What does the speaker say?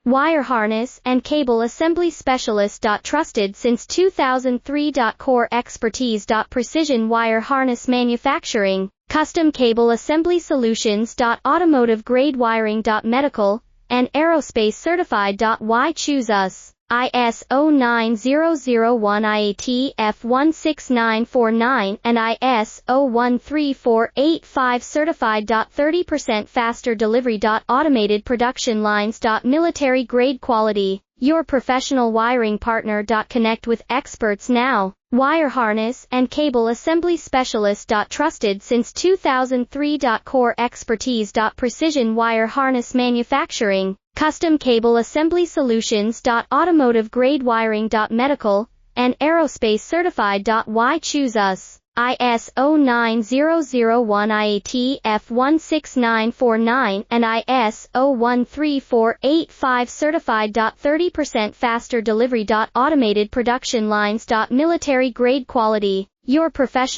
Wire harness and cable assembly specialist. Trusted since 2003. Core expertise. Precision wire harness manufacturing, custom cable assembly solutions. Automotive grade wiring. Medical and aerospace certified. Why choose us? ISO 9001-Ni-Tbt-16949 and ISO 13485 certified. 30% faster delivery. Automated production lines. Military grade quality, your professional wiring partner. Connect with experts now. Wire harness and cable assembly specialist. Trusted since 2003. Core expertise. Precision wire harness manufacturing, custom cable assembly solutions. Automotive grade wiring. Medical and aerospace certified. Why choose us? ISO 9001-Ni-Tbt-16949 and ISO 13485 certified. 30% faster delivery. Automated production lines. Military grade quality, your professional